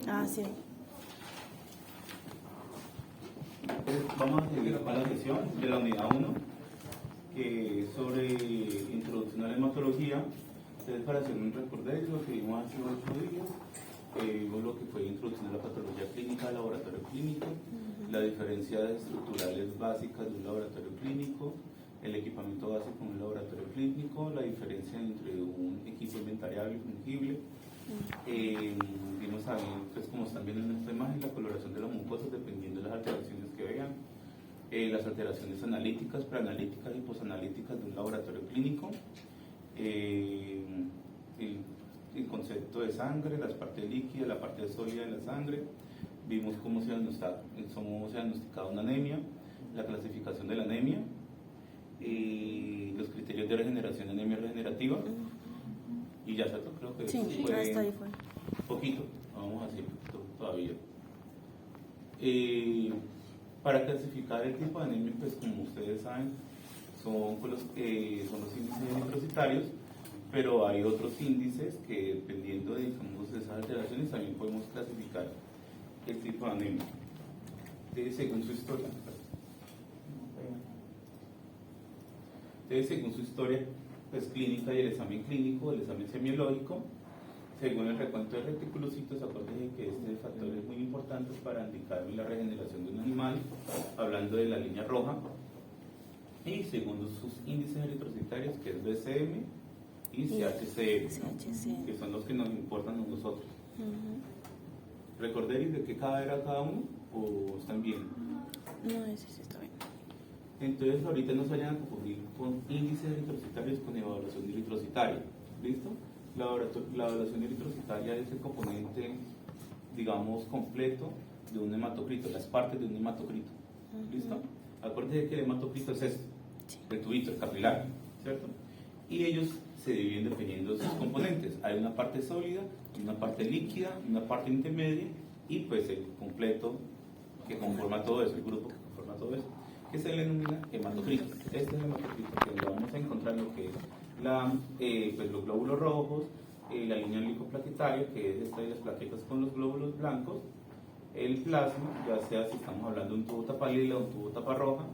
Sí. Vamos a seguir con la sesión de la unidad 1, que es sobre introducción a la hematología. Entonces, para hacer un recorderis, lo que vimos hace 8 días, vimos lo que fue introducción a la patología clínica del laboratorio clínico, la diferencia estructurales básicas de un laboratorio clínico, el equipamiento básico de un laboratorio clínico, la diferencia entre un equipo inventariable y fungible. Vimos también, pues, como están viendo en esta imagen, la coloración de las mucosas dependiendo de las alteraciones que vean, las alteraciones analíticas, preanalíticas y posanalíticas de un laboratorio clínico, el concepto de sangre, la parte líquida, la parte sólida de la sangre. Vimos cómo se ha diagnosticado una anemia, la clasificación de la anemia, los criterios de regeneración, anemia regenerativa. Y ya está, creo que sí, fue hasta ahí fue. Poquito, vamos a decir todavía. Para clasificar el tipo de anemia, pues como ustedes saben, son los índices eritrocitarios, pero hay otros índices que, dependiendo de, digamos, de esas alteraciones, también podemos clasificar el tipo de anemia según su historia. Entonces, según su historia, pues, clínica y el examen clínico, el examen semiológico, según el recuento de reticulocitos, acuérdense que este factor es muy importante para indicar la regeneración de un animal, hablando de la línea roja, y según sus índices eritrocitarios, que es BCM y CHCM, que son los que nos importan a nosotros. ¿Recordaréis de qué era cada uno o están bien? No, ese sí está bien. Entonces, ahorita no se vayan a confundir con índices eritrocitarios con evaluación eritrocitaria. ¿Listo? La evaluación eritrocitaria es el componente, digamos, completo de un hematocrito, las partes de un hematocrito. ¿Listo? Acuérdense que el hematocrito es esto, el tubito, el capilar, ¿cierto? Y ellos se dividen dependiendo de sus componentes. Hay una parte sólida, una parte líquida, una parte intermedia y pues el completo que conforma todo eso, el grupo que conforma todo eso, que se le denomina hematocrito. Este es el hematocrito, que lo vamos a encontrar en lo que es pues los glóbulos rojos, la línea lipoplaquetaria, que es esta de las plaquetas con los glóbulos blancos, el plasma, ya sea si estamos hablando de un tubo tapa lila o un tubo tapa roja,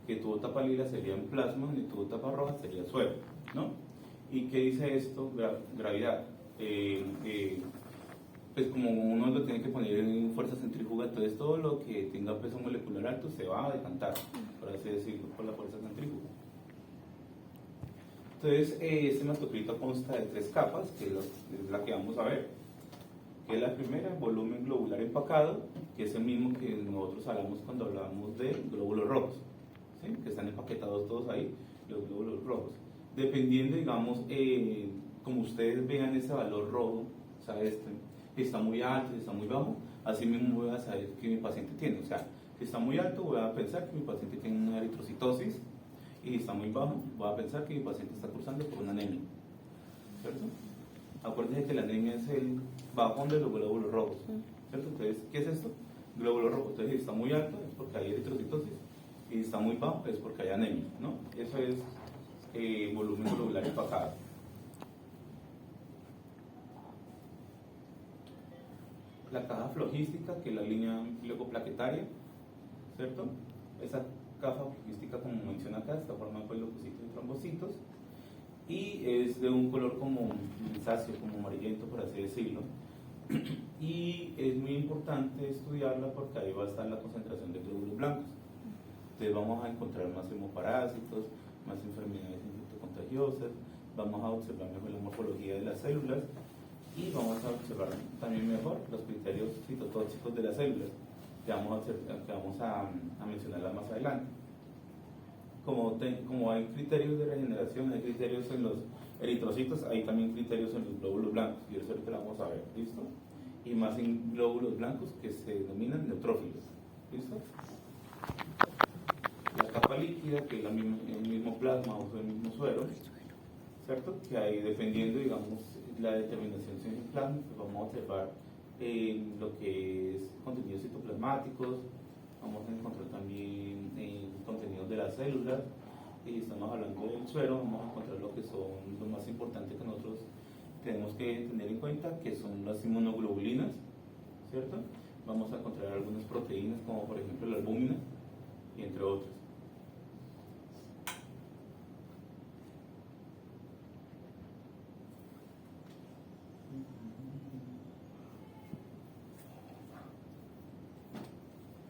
que tubo tapa lila sería un plasma y tubo tapa roja sería suero, ¿no? ¿Y qué dice esto? Gravedad. Pues como uno lo tiene que poner en fuerza centrífuga, entonces todo lo que tenga peso molecular alto se va a decantar, por así decirlo, por la fuerza centrífuga. Entonces, este hematocrito consta de 3 capas, que es la que vamos a ver. Que es la primera, volumen globular empacado, que es el mismo que nosotros hablamos cuando hablamos de glóbulos rojos, ¿sí? Que están empaquetados todos ahí, los glóbulos rojos. Dependiendo, digamos, como ustedes vean ese valor rojo, o sea, si está muy alto, si está muy bajo, así mismo voy a saber que mi paciente tiene. O sea, si está muy alto, voy a pensar que mi paciente tiene una eritrocitosis, y si está muy bajo, voy a pensar que mi paciente está cursando por una anemia, ¿cierto? Acuérdense que la anemia es el bajón de los glóbulos rojos, ¿cierto? Entonces, ¿qué es esto? Glóbulo rojo. Entonces, si está muy alto es porque hay eritrocitosis, y si está muy bajo es porque hay anemia, ¿no? Eso es volumen globular empacado. La caja flojística, que es la línea lipoplaquetaria, ¿cierto? Esa caja flojística, como menciona acá, está formada por leucocitos y trombocitos, y es de un color como grisáceo, como amarillento, por así decirlo. Y es muy importante estudiarla porque ahí va a estar la concentración de glóbulos blancos. Entonces vamos a encontrar más hemoparásitos, más enfermedades infectocontagiosas, vamos a observar mejor la morfología de las células y vamos a observar también mejor los criterios citotóxicos de las células, que vamos a mencionarlas más adelante. Como hay criterios de regeneración, hay criterios en los eritrocitos, hay también criterios en los glóbulos blancos, y eso ahorita lo vamos a ver, ¿listo? Y más en glóbulos blancos que se denominan neutrófilos, ¿listo? La capa líquida, que es el mismo plasma o el mismo suero, ¿cierto? Que ahí, dependiendo, digamos, la determinación si es el plasma, pues vamos a observar lo que es contenidos citoplasmáticos, vamos a encontrar también contenidos de las células, y estamos hablando del suero, vamos a encontrar lo que son lo más importante que nosotros tenemos que tener en cuenta, que son las inmunoglobulinas, ¿cierto? Vamos a encontrar algunas proteínas como por ejemplo la albúmina y entre otras.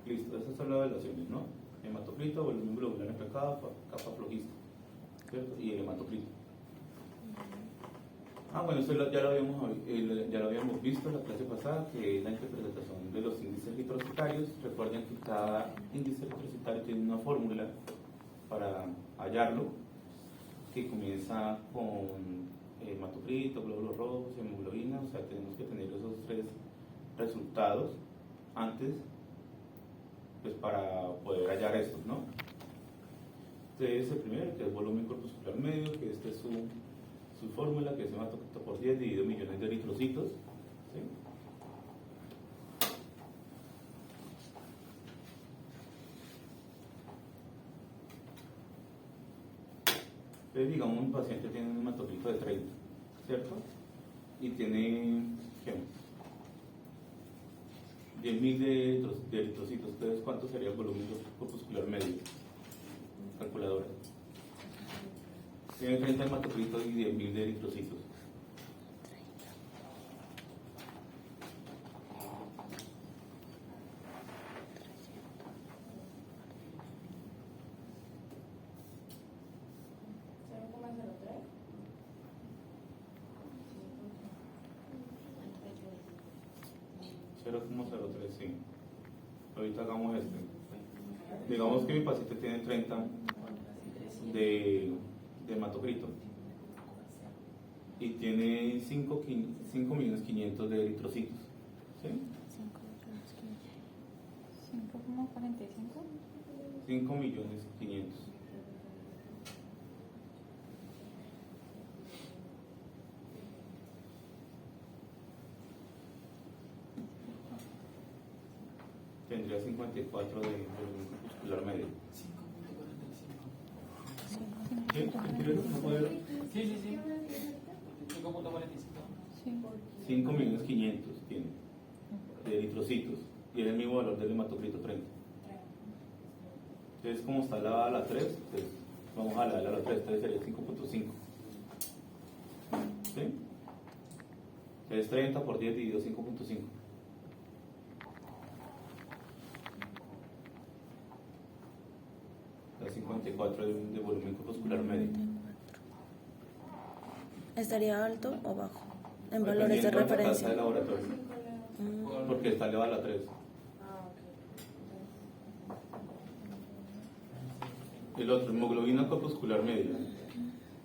Listo, esas son las relaciones, ¿no? Hematocrito, volumen globular entre capa flogista, ¿cierto? Y el hematocrito. Bueno, esto ya lo habíamos visto en la clase pasada, que es la interpretación de los índices eritrocitarios. Recuerden que cada índice eritrocitario tiene una fórmula para hallarlo, que comienza con hematocrito, glóbulos rojos, hemoglobina. O sea, tenemos que tener esos tres resultados antes, pues, para poder hallar estos, ¿no? Este es el primero, que es volumen corpuscular medio, que este es su fórmula, que es hematocrito por 10 dividido millones de eritrocitos, ¿sí? Entonces, digamos, un paciente tiene un hematocrito de 30, ¿cierto? Y tiene, ¿qué? 10.000 de eritrocitos. Entonces, ¿cuánto sería el volumen corpuscular medio? Calculadora. Tiene 30 hematocritos y 10.000 de eritrocitos. Sí. Ahorita hagamos este. Digamos que mi paciente tiene 30 de hematocrito y tiene 5.500.000 de eritrocitos, ¿sí? 5.500.000. Tendría 54 de volumen corpuscular medio. 5.45. ¿Sí? ¿No puede ver? Sí. 5.45. 5.500.000 tiene de eritrocitos y es el mismo valor del hematocrito 30. Entonces, como está elevada a la 3, pues vamos a la 3, entonces sería 5.5. ¿Sí? Entonces 30 por 10 dividido 5.5. Da 54 de volumen corpuscular medio. ¿Estaría alto o bajo? En valores de referencia. De laboratorio, porque está elevada a la 3. El otro, hemoglobina corpuscular media.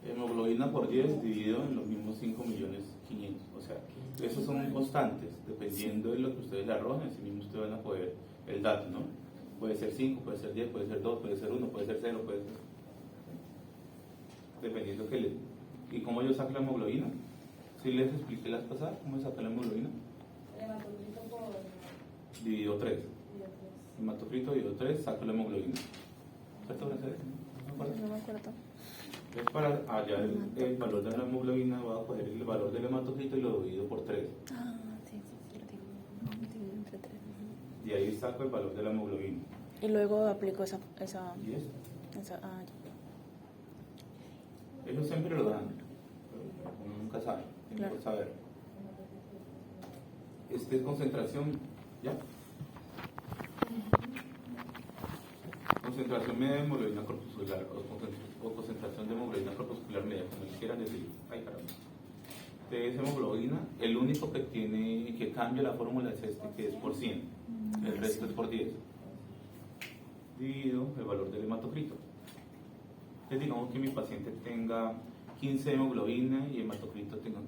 Hemoglobina por 10 dividido en los mismos 5.500.000. O sea, esos son constantes, dependiendo de lo que ustedes le arrojen, así mismo ustedes van a poder el dato, ¿no? Puede ser 5, puede ser 10, puede ser 2, puede ser 1, puede ser 0, puede ser... Dependiendo que le... ¿Y cómo yo saco la hemoglobina? ¿Sí les expliqué las pasadas cómo se saca la hemoglobina? Hematocrito por... Dividido 3. Hematocrito dividido 3, saco la hemoglobina. ¿Cierto, Mercedes? No me acuerdo. Es para hallar el valor de la hemoglobina, voy a coger el valor del hematocrito y lo divido por 3. Sí, lo digo. Dividido entre 3. Y ahí saco el valor de la hemoglobina. Y luego aplico esa ¿Y esto? ya. Ellos siempre lo dan, pero uno nunca sabe, tiene que saber. Esta es concentración, ¿ya? Concentración media de hemoglobina corpuscular o concentración de hemoglobina corpuscular media, como les quieran decir. Ay, caramba. De esa hemoglobina, el único que cambia la fórmula es este, que es por 100. El resto es por 10. Dividido el valor del hematocrito. Entonces, digamos que mi paciente tenga 15 de hemoglobina y hematocrito tenga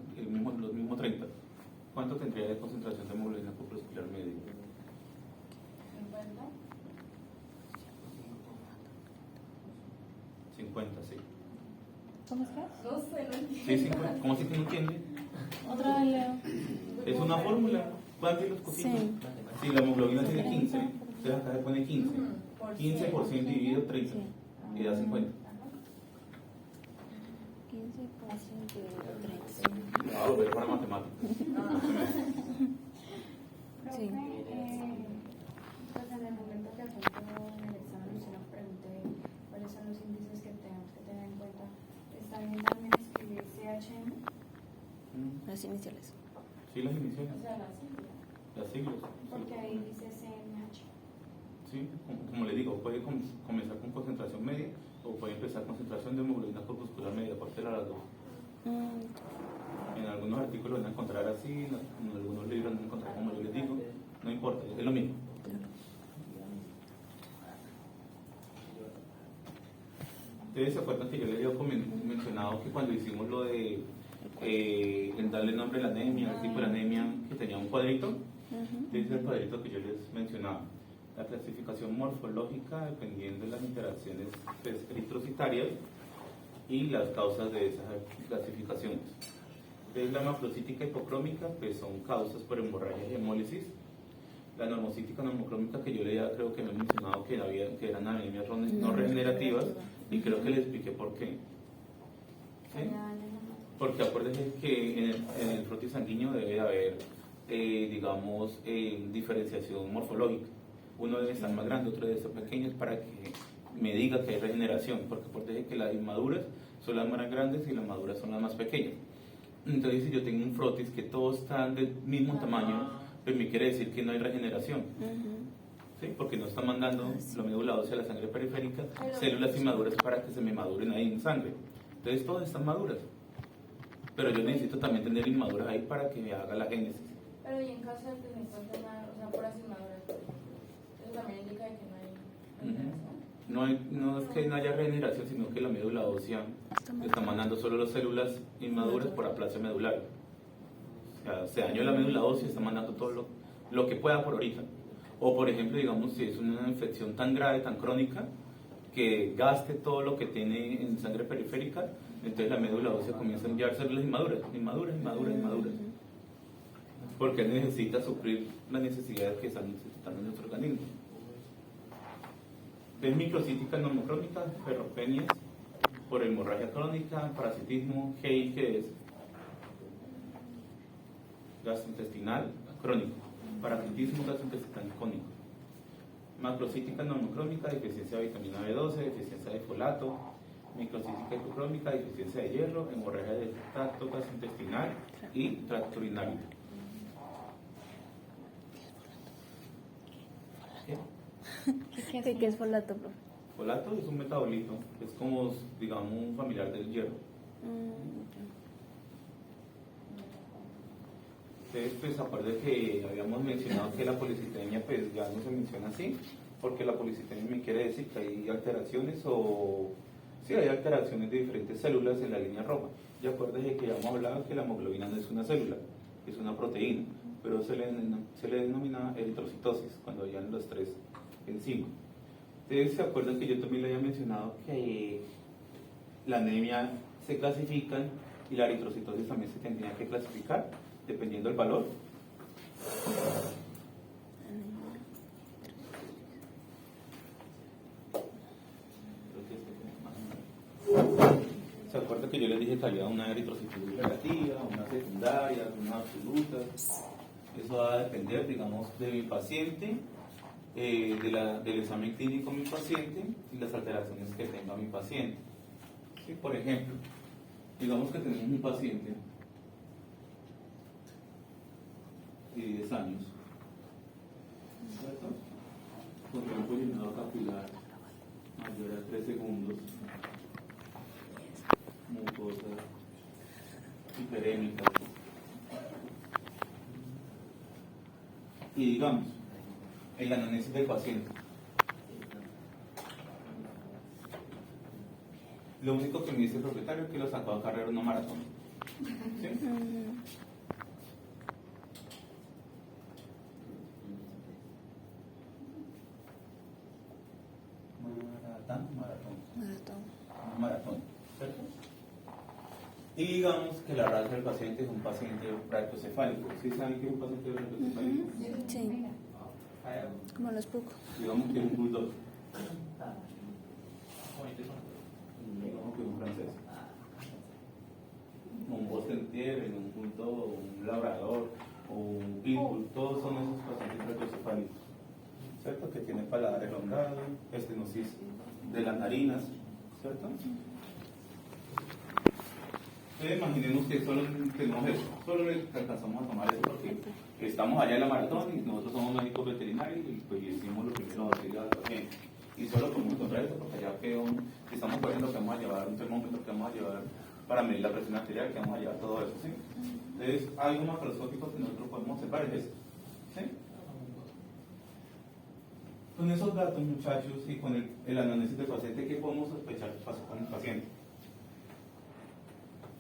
los mismos 30. ¿Cuánto tendría de concentración de hemoglobina corpuscular media? 50, sí. ¿Cómo es que? No sé, no entiendo. Sí, 50. ¿Cómo así que no entiende? Otra vez leo. Es una fórmula. ¿Cuántos los cositos? Sí. Si la hemoglobina tiene 15, entonces acá se pone 15. 15 por 100 dividido 30. Y da 50. 15% de 30. Me va a volver para matemáticas. Sí. Pues en el momento que apuntó en el examen, yo nos pregunté cuáles son los índices que tenemos que tener en cuenta. ¿Está bien también escribir CHM? Las iniciales. Sí, las iniciales. O sea, la sigla. Las siglas. Porque ahí dice CMH. Sí, como le digo, puede comenzar con concentración media o puede empezar con concentración de hemoglobina corpuscular media, por ser a las dos. En algunos artículos van a encontrar así, en algunos libros van a encontrar como yo les digo, no importa, es lo mismo. Ustedes se acuerdan que yo les había mencionado que cuando hicimos lo de en darle nombre a la anemia, el tipo de anemia, que tenía un cuadrito, ese es el cuadrito que yo les mencionaba. La clasificación morfológica dependiendo de las interacciones eritrocitarias y las causas de esas clasificaciones. Entonces, la macrocítica hipocrómica pues son causas por hemorragia y hemólisis. La normocítica normocrómica, que yo creo que me he mencionado que eran anemias no regenerativas, y creo que les expliqué por qué. ¿Sí? Porque acuérdense que en el frotis sanguíneo debe haber, digamos, diferenciación morfológica. Uno debe estar más grande, otro debe ser pequeño, para que me diga que hay regeneración, porque acuérdense que las inmaduras son las más grandes y las maduras son las más pequeñas. Entonces, si yo tengo un frotis que todos están del mismo tamaño, pues me quiere decir que no hay regeneración. ¿Sí? Porque no está mandando la médula ósea a la sangre periférica células inmaduras para que se me maduren ahí en sangre. Entonces, todas están maduras. Pero yo necesito también tener inmaduras ahí para que me haga la génesis. Pero y en caso de que me encuentre o sea, puras inmaduras, eso también indica que no hay regeneración. No es que no haya regeneración, sino que la médula ósea está mandando solo las células inmaduras por aplasia medular. O sea, se dañó la médula ósea y está mandando todo lo que pueda por ahorita. O por ejemplo, digamos, si es una infección tan grave, tan crónica, que gaste todo lo que tiene en sangre periférica, entonces la médula ósea comienza a enviar células inmaduras. Porque necesita suplir las necesidades que están necesitando en nuestro organismo. Es microcítica normocrómica, ferropenias, por hemorragia crónica, parasitismo, GI, que es gastrointestinal crónico, parasitismo gastrointestinal crónico. Macrocítica normocrómica, deficiencia de vitamina B12, deficiencia de folato, microcítica hipocrómica, deficiencia de hierro, hemorragia del tracto gastrointestinal y tracto urinario. ¿Qué es folato, profe? Folato es un metabolito, es como, digamos, un familiar del hierro. Entonces, pues acuérdense que habíamos mencionado que la policitemia pues ya no se menciona así, porque la policitemia me quiere decir que hay alteraciones hay alteraciones de diferentes células en la línea roja. Y acuérdense que ya hemos hablado que la hemoglobina no es una célula, es una proteína, pero se le denomina eritrocitosis cuando hayan los tres encima. Ustedes se acuerdan que yo también le había mencionado que la anemia se clasifican y la eritrocitosis también se tendría que clasificar dependiendo del valor. ¿Se acuerdan que yo les dije que había una eritrocitosis relativa, una secundaria, una absoluta? Eso va a depender, digamos, de mi paciente, del examen clínico de mi paciente y las alteraciones que tenga mi paciente. ¿Sí? Por ejemplo, digamos que tenemos un paciente de 10 años, ¿cierto? Con tiempo llenado capilar mayor a 3 segundos, mucosa hiperémica, y digamos, el anamnesis del paciente. Lo único que me dice el propietario es que lo sacó a correr una maratón. ¿Sí? Maratón, ¿cierto? Y digamos que la raza del paciente es un paciente brachiocefálico. ¿Sí saben que es un paciente brachiocefálico? Sí. Como los PUC. Digamos que es un bulldog. Digamos que es un francés. Un boston terrier, un bulldog, un labrador, o pitbull, todos son esos pacientes traqueocefálicos, ¿cierto? Que tienen paladar elongado, estenosis de las narinas, ¿cierto? Entonces, imaginemos que solo tenemos eso, solo le alcanzamos a tomar eso porque estamos allá en la maratón y nosotros somos médicos veterinarios y pues hicimos lo primero auxilio al paciente. Y solo podemos encontrar eso porque allá quedó, si estamos poniendo que vamos a llevar un termómetro, que vamos a llevar para medir la presión arterial, que vamos a llevar todo eso, ¿sí? Entonces, algo macroscópico que nosotros podemos observar es eso, ¿sí? Con esos datos, muchachos, y con el análisis del paciente, ¿qué podemos sospechar que pasó con el paciente?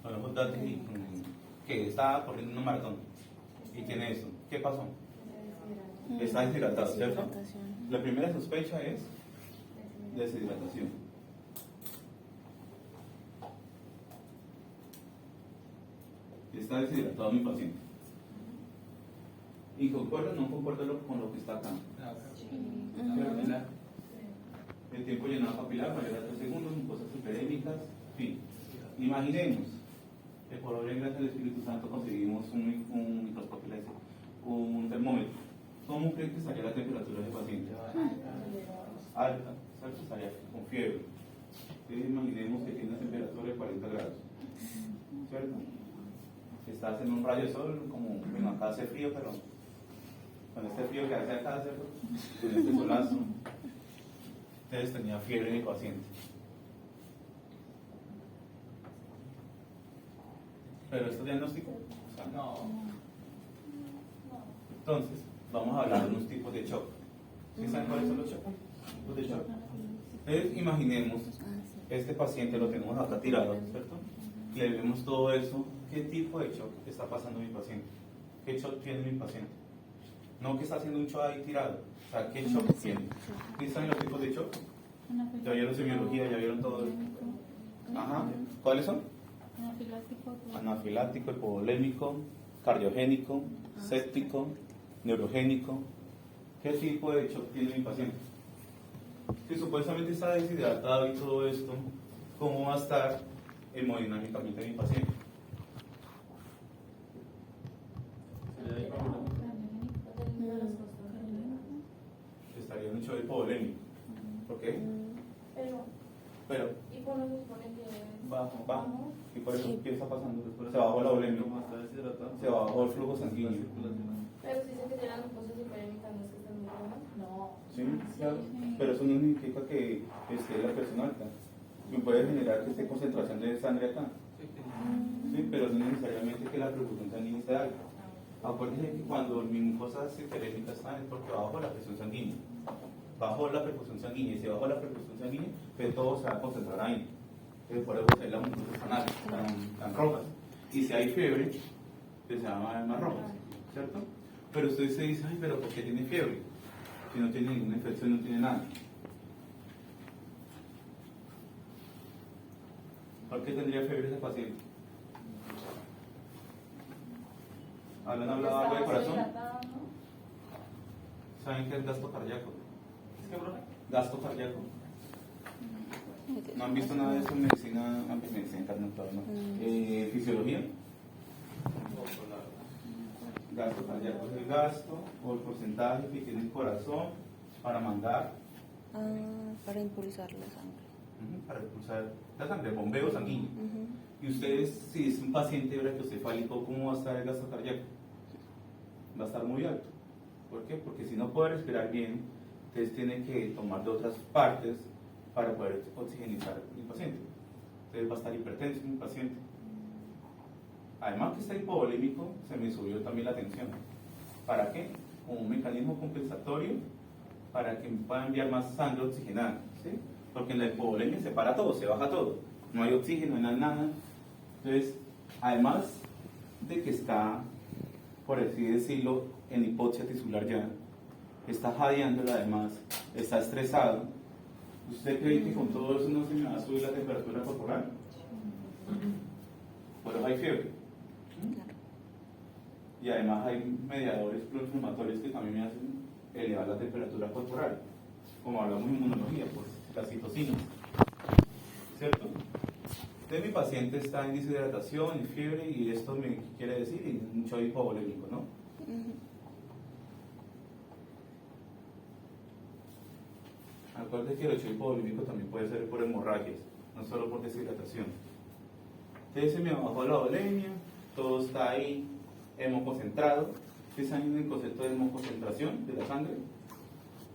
Con esos datos y que estaba corriendo una maratón y tiene eso. ¿Qué pasó? Está deshidratado, ¿cierto? La primera sospecha es deshidratación. Está deshidratado mi paciente. ¿Y concuerda o no concuerda con lo que está acá? El tiempo llenado capilar mayor a 3 segundos, mucosas hiperémicas, fin. Imaginemos que por obra y gracia del Espíritu Santo conseguimos un microscopio, un termómetro. ¿Cómo creen que estaría la temperatura del paciente? Alta, ¿cierto? Estaría con fiebre. Entonces, imaginemos que tiene una temperatura de 40 grados, ¿cierto? Estás en un rayo de sol, como, bueno, acá hace frío, pero con este frío que hace acá, ¿cierto? Con este solazo. Entonces tenía fiebre mi paciente. Pero esto es diagnóstico. O sea, no. Entonces, vamos a hablar de unos tipos de shock. ¿Sí saben cuáles son los shock? Tipos de shock. Entonces, imaginemos, este paciente lo tenemos acá tirado, ¿cierto? Y le vemos todo eso. ¿Qué tipo de shock está pasando mi paciente? ¿Qué shock tiene mi paciente? No que está haciendo un shock ahí tirado. O sea, ¿qué shock tiene? ¿Qué saben los tipos de shock? Ya vieron semiología, ya vieron todo. Ajá. ¿Cuáles son? Anafilático, hipovolémico, cardiogénico, séptico, neurogénico. ¿Qué tipo de shock tiene mi paciente? Si supuestamente está deshidratado y todo esto, ¿cómo va a estar hemodinámicamente mi paciente? Estaría en un shock hipovolémico. ¿Por qué? Pero ¿y por eso se supone que bajo. ¿Y por eso qué está pasando? Se bajó la volemia, se bajó el flujo sanguíneo. Pero si dicen que tienen las cosas hiperémicas, ¿no es que están muy bajas? No. Sí, claro. Pero eso no significa que esté la presión alta. Y puede generar que esté concentración de sangre acá. Sí, pero no necesariamente que la perfusión sanguínea esté alta. Acuérdense que cuando mis mucosas hiperémicas están es porque bajo la presión sanguínea. Bajó la perfusión sanguínea, y si bajó la perfusión sanguínea, pues todo se va a concentrar ahí. Entonces, por eso se las mucosas canales tan rojas. Y si hay fiebre, pues se van a ver más rojas, ¿cierto? Pero usted se dice, ay, pero ¿por qué tiene fiebre? Si no tiene ninguna infección, no tiene nada. ¿Por qué tendría fiebre ese paciente? ¿Han hablado algo de corazón? ¿Saben qué es gasto cardíaco? Gasto cardíaco. ¿No han visto nada de eso en medicina cardiovascular, no? ¿Fisiología? Gasto cardíaco es el gasto o el porcentaje que tiene el corazón para mandar. Para impulsar la sangre. Para impulsar la sangre, el bombeo sanguíneo. Y ustedes, si es un paciente brachiocefálico, ¿cómo va a estar el gasto cardíaco? Va a estar muy alto. ¿Por qué? Porque si no puede respirar bien, entonces tiene que tomar de otras partes para poder oxigenizar el paciente. Entonces va a estar hipertenso el paciente. Además que está hipovolémico, se me subió también la tensión. ¿Para qué? Como un mecanismo compensatorio para que pueda enviar más sangre oxigenada, ¿sí? Porque en la hipovolemia se para todo, se baja todo. No hay oxígeno, no hay nada. Entonces, además de que está, por así decirlo, en hipoxia tisular ya, está jadeando, además, está estresado. ¿Usted cree que con todo eso no se me va a subir la temperatura corporal? Por eso hay fiebre. Y además hay mediadores proinflamatorios que también me hacen elevar la temperatura corporal, como hablamos de inmunología, pues las citocinas, ¿cierto? Entonces mi paciente está en deshidratación y fiebre, y esto me quiere decir un shock hipovolémico, ¿no? Acuérdate que el hecho hipovolímico también puede ser por hemorragias, no solo por deshidratación. Entonces se me bajó la volemia, todo está ahí hemoconcentrado. ¿Ustedes saben el concepto de hemoconcentración de la sangre?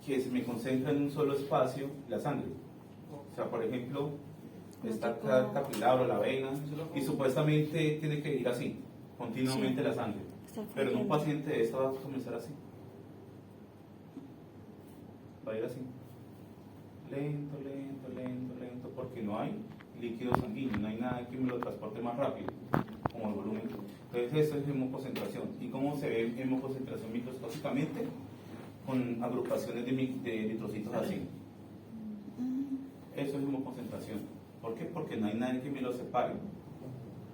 Que se me concentra en un solo espacio la sangre. O sea, por ejemplo, está el capilar o la vena y supuestamente tiene que ir así, continuamente la sangre. Pero en un paciente esta va a comenzar así. Va a ir así. Lento, lento, lento, lento, porque no hay líquido sanguíneo, no hay nada que me lo transporte más rápido, como el volumen. Entonces eso es hemoconcentración. ¿Y cómo se ve hemoconcentración microscópicamente? Con agrupaciones de eritrocitos así. Eso es hemoconcentración. ¿Por qué? Porque no hay nada que me lo separe.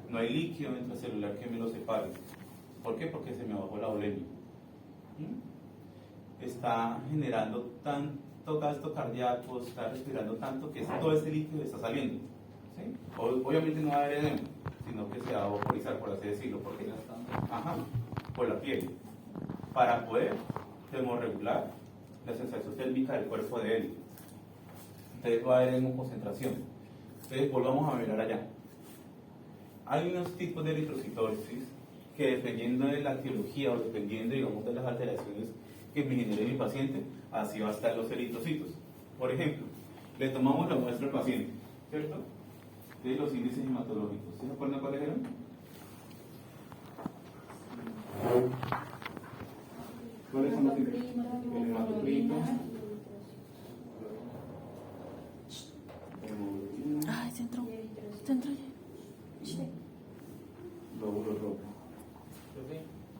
No hay líquido intracelular que me lo separe. ¿Por qué? Porque se me bajó la volemia. Está generando tanto gasto cardíaco, está respirando tanto que todo ese líquido está saliendo. ¿Sí? Obviamente no va a haber edema, sino que se va a vaporizar, por así decirlo, porque por la piel, para poder termorregular la sensación térmica del cuerpo de él. Entonces va a haber hemoconcentración. Entonces volvamos a mirar allá. Hay unos tipos de eritrocitosis que dependiendo de la etiología o dependiendo, digamos, de las alteraciones que me genere mi paciente, así va a estar los eritrocitos. Por ejemplo, le tomamos la muestra al paciente, ¿cierto? De los índices hematológicos. ¿Se acuerdan cuáles eran? ¿Cuáles son los índices? El hematocrito. Ay, centro. Lóbulo rojo.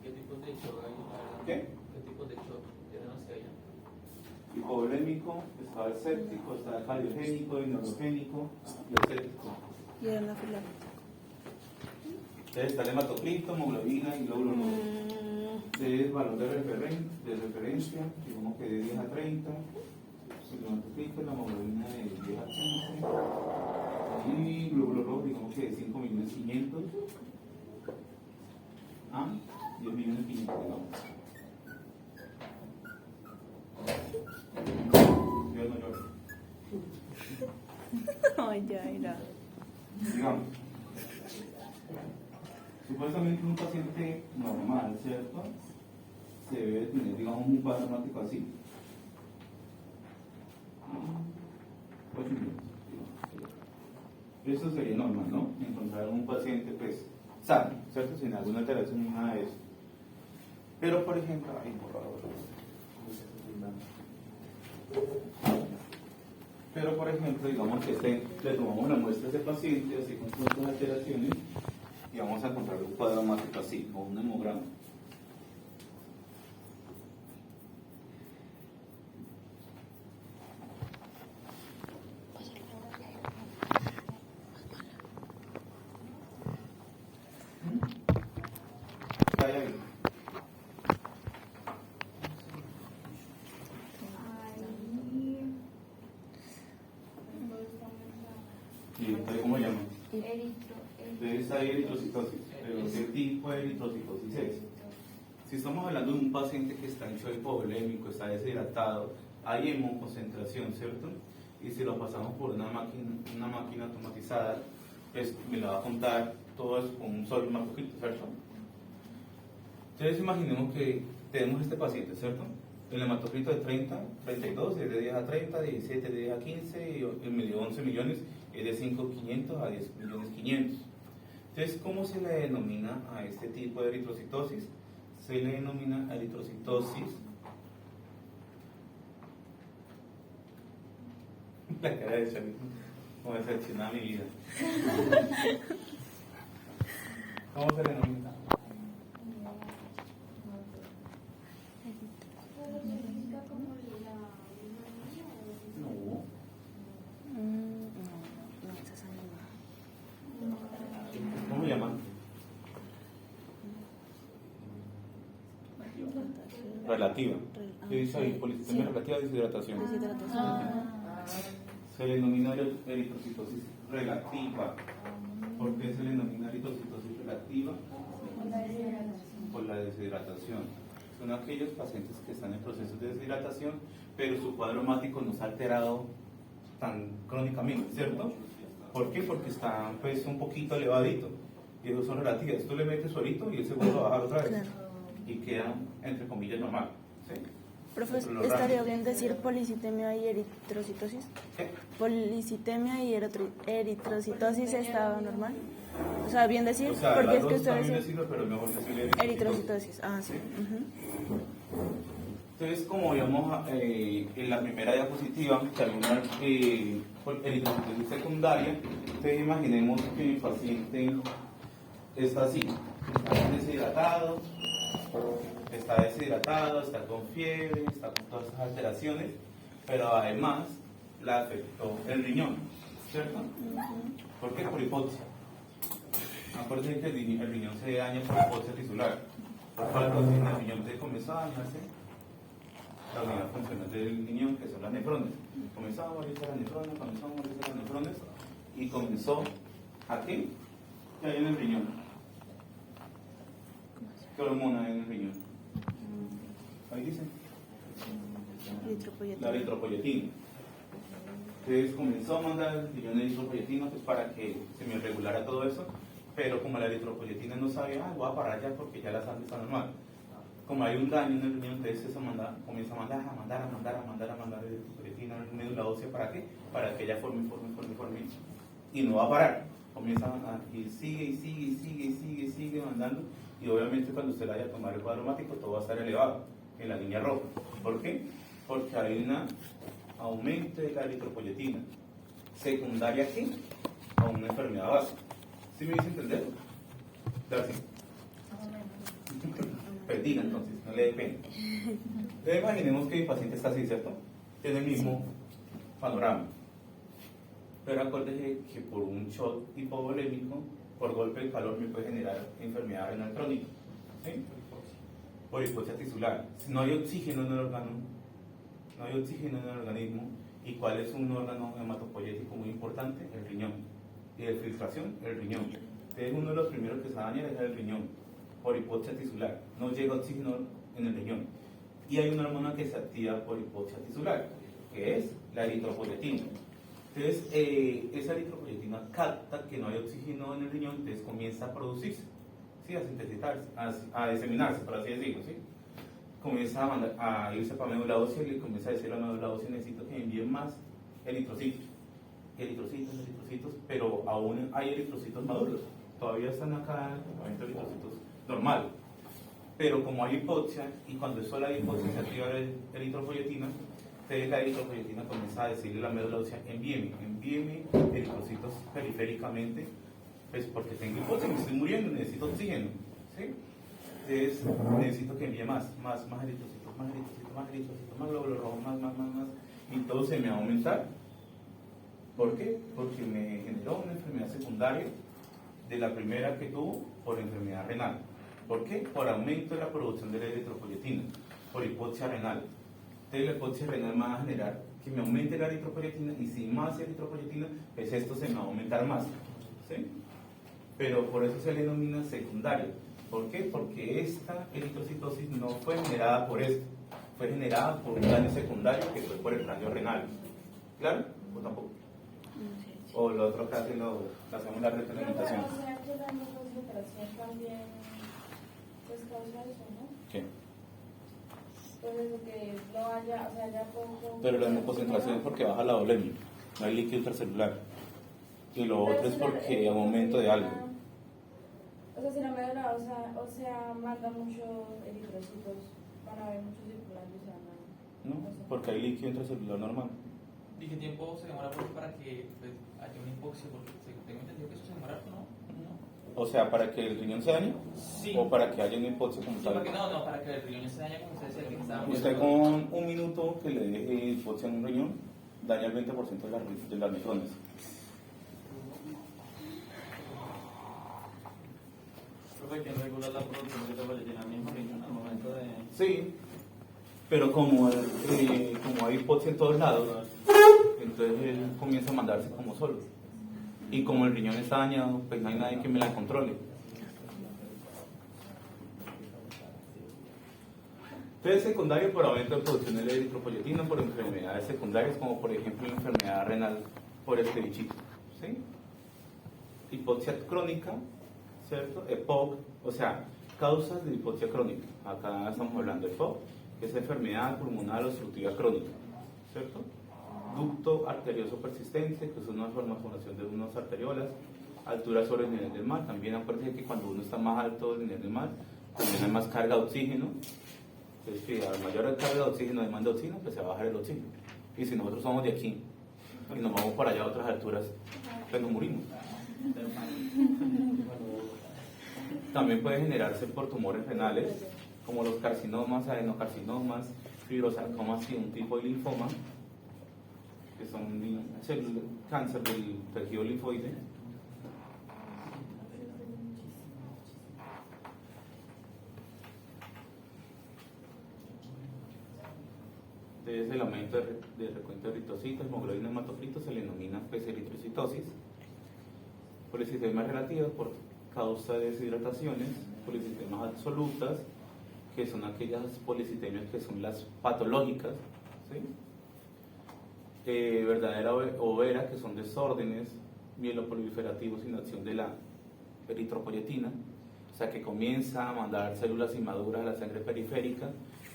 ¿Qué tipos de shock hay? ¿Qué? ¿Qué tipos de shock tienen hacia allá? Hipovolémico, está el séptico, está el cariogénico, el neurogénico y el séptico. Y era una fila. Entonces está el hematocrito, hemoglobina y glóbulo rojo. Entonces valor de referencia, digamos que de 10 a 30. El hematocrito, la hemoglobina de 10 a 15. Y glóbulo rojo, digamos que de 5.500.000 a 10.500.000, digamos. Dios no llore. Ay, ya era. Digamos, supuestamente un paciente normal, ¿cierto? Se debe tener, digamos, un cuadro hemático así. 8 minutos. Eso sería normal, ¿no? Encontrar un paciente, pues, sano, ¿cierto? Sin alguna alteración ni nada de eso. Pero, por ejemplo, ay, por favor. Pero, por ejemplo, digamos que le tomamos una muestra a ese paciente, así con todas las alteraciones, y vamos a encontrar un cuadro hemático así, o un hemograma. ¿Qué hay ahí? ¿Y entonces cómo llaman? Entonces hay eritrocitosis, pero ¿qué tipo de eritrocitosis es? Si estamos hablando de un paciente que está en shock hipovolémico, está deshidratado, hay hemoconcentración, ¿cierto? Y si lo pasamos por una máquina automatizada, pues me la va a contar todo eso con un solo hematocrito, ¿cierto? Entonces imaginemos que tenemos este paciente, ¿cierto? El hematocrito de 30, 32, es de 10 a 30, 17 de 10 a 15, y el medio 11 millones es de 5.500 a 10.500.000. Entonces, ¿cómo se le denomina a este tipo de eritrocitosis? Se le denomina eritrocitosis. La cara de Charlie, como decepcionada mi vida. ¿Cómo se le denomina? No. No, esa sangre no. ¿Cómo se llama? Relativa. ¿Qué dice ahí? Policitemia relativa, deshidratación. Se le denomina eritrocitosis relativa. ¿Por qué se le denomina eritrocitosis relativa? Por por la deshidratación. Son aquellos pacientes que están en procesos de deshidratación, pero su cuadro hemático no se ha alterado tan crónicamente, ¿cierto? ¿Por qué? Porque está pues un poquito elevadito, y eso son relativas. Tú le metes suerito y él se vuelve a bajar otra vez, Claro. y queda, entre comillas, normal, ¿sí? Profe, Pero lo ¿estaría raro. bien decir policitemia y eritrocitosis? ¿Qué? Policitemia y eritrocitosis estaba normal. O sea, bien decir, O sea, porque las es que dos ustedes también dicen decirlo, pero mejor decirle eritrocitosis. Ah, sí. Ujú. Entonces, como vimos en la primera diapositiva, que había una eritrocitosis secundaria, entonces imaginemos que mi paciente está así, está deshidratado, está con fiebre, está con todas esas alteraciones, pero además la afectó el riñón, ¿cierto? ¿Por qué? Por hipoxia. Acuérdense que el riñón se daña por hipoxia tisular. Por falta de oxígeno, el riñón te comenzó a dañarse la unidad funcional del riñón, que son las nefrones. Comenzó a morirse las nefrones, y comenzó ¿a qué? ¿Qué hay en el riñón? ¿Qué hormona hay en el riñón? Ahí dice. La eritropoyetina. Entonces comenzó a mandar el riñón de eritropoyetina pues, para que se me regulara todo eso, pero como la eritropoyetina no sabía, voy a parar ya porque ya la sangre está normal. Como hay un daño en el riñón, entonces eso comienza a mandar eritropoyetina a la médula ósea. ¿Para qué? Para que ella forme, y no va a parar. Comienza a ir, sigue mandando, y obviamente cuando usted vaya a tomar el cuadro hemático todo va a estar elevado en la línea roja. ¿Por qué? Porque hay un aumento de la eritropoyetina secundaria aquí a una enfermedad básica. ¿Sí me dice entender? Gracias. Perdida entonces, no le dé pena. Entonces imaginemos que mi paciente está así, ¿cierto? Tiene el mismo panorama. Pero acuérdese que por un shock hipovolémico, por golpe de calor, me puede generar enfermedad renal crónica. ¿Sí? Por hipoxia tisular. Si no hay oxígeno en el órgano, no hay oxígeno en el organismo, ¿y cuál es un órgano hematopoyético muy importante? El riñón. Y de filtración, el riñón. Entonces uno de los primeros que se daña es el riñón, por hipoxia tisular. No llega oxígeno en el riñón. Y hay una hormona que se activa por hipoxia tisular, que es la eritropoyetina. Entonces, esa eritropoyetina capta que no hay oxígeno en el riñón, entonces comienza a producirse, ¿sí? A sintetizarse, a diseminarse, por así decirlo, ¿sí? Comienza a irse para médula ósea y le comienza a decir a la médula ósea: necesito que me envíen más eritrocitos, pero aún hay eritrocitos maduros, todavía están acá, hay eritrocitos normal, pero como hay hipoxia, y cuando es sola hipoxia se activa la eritropoyetina, entonces la eritropoyetina comienza a decirle a la médula ósea: envíeme eritrocitos periféricamente, pues porque tengo hipoxia, me estoy muriendo, necesito oxígeno, ¿sí? Entonces necesito que envíe más eritrocitos, más glóbulos rojos, más, y todo se me va a aumentar. ¿Por qué? Porque me generó una enfermedad secundaria de la primera que tuvo por enfermedad renal. ¿Por qué? Por aumento de la producción de la eritropoyetina, por hipoxia renal. Entonces la hipoxia renal me va a generar que me aumente la eritropoyetina, y si más eritropoyetina, pues esto se me va a aumentar más, ¿sí? Pero por eso se le denomina secundaria. ¿Por qué? Porque esta eritrocitosis no fue generada por esto, fue generada por un daño secundario que fue por el daño renal. ¿Claro? ¿O tampoco? O lo otro que hacemos la retroalimentación. O sea, que la hemofosfatación también pues causa eso, ¿no? ¿Qué? Pues eso que no haya, o sea, haya poco... Pero la hemoconcentración es porque baja la dolemia, no hay líquido intercelular. Y lo otro es porque hay un aumento de algo. O sea, si la médula ósea manda muchos eritrocitos, van a haber muchos circulantes, o sea, ¿No? Porque hay líquido intracelular normal. ¿Y qué tiempo se demora para que pues, haya una hipoxia? Porque tengo entendido que eso se demora, ¿no? O sea, ¿para que el riñón se dañe? Sí. ¿O para que haya una hipoxia como Sí, tal? porque no, para que el riñón se dañe, como usted decía, que estaba... Usted con un minuto que le deje hipoxia en un riñón, daña el 20% de las nefrones. Profe, ¿quién regula la producción de eritropoyetina en el mismo riñón al momento de...? Sí, pero como hay hipoxia en todos lados, entonces él comienza a mandarse como solo. Y como el riñón está dañado, pues no hay nadie que me la controle. Entonces, secundario por aumento de producción de eritropoyetina por enfermedades secundarias, como por ejemplo la enfermedad renal por este bichito, ¿sí? Hipoxia crónica, ¿cierto? EPOC, o sea, causas de hipoxia crónica. Acá estamos hablando de EPOC, que es enfermedad pulmonar obstructiva crónica, ¿cierto? Ducto arterioso persistente, que es una formación de unas arteriolas, altura sobre el nivel del mar. También acuérdense que cuando uno está más alto del nivel del mar, también hay más carga de oxígeno. Entonces, si a mayor carga de oxígeno, demanda de oxígeno, pues se va a bajar el oxígeno. Y si nosotros somos de aquí y nos vamos para allá a otras alturas, pues nos morimos. También puede generarse por tumores renales, como los carcinomas, adenocarcinomas, fibrosarcomas y un tipo de linfoma, que son cáncer del tejido linfoide. Entonces, el aumento de recuento de eritrocitos, hemoglobina, hematocritos se le denomina pues, eritrocitosis. Polisistemas relativas por causa de deshidrataciones, polisistemas absolutas, que son aquellas polisistemias que son las patológicas, ¿sí? Verdadera o vera, que son desórdenes mieloproliferativos sin acción de la eritropoyetina, o sea que comienza a mandar células inmaduras a la sangre periférica,